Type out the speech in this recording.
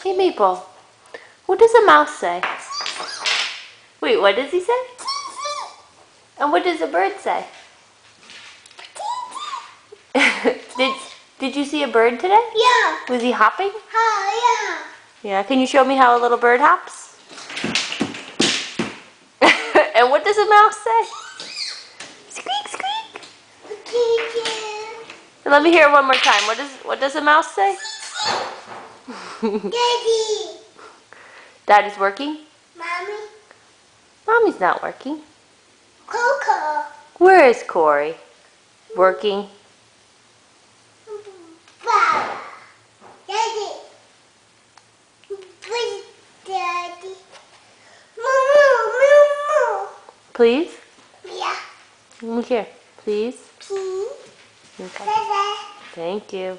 Hey, Maple. What does a mouse say? Wait, what does he say? And what does a bird say? did Did you see a bird today? Yeah. Was he hopping? Yeah. Yeah. Can you show me how a little bird hops? And what does a mouse say? Squeak, squeak. Let me hear it one more time. What does a mouse say? Daddy. Daddy's working? Mommy. Mommy's not working. Coco. Where is Corey? Working. Papa. Daddy. Please, Daddy. Moo. Please? Yeah. Let me hear. Please? Please. Okay. Dada. Thank you.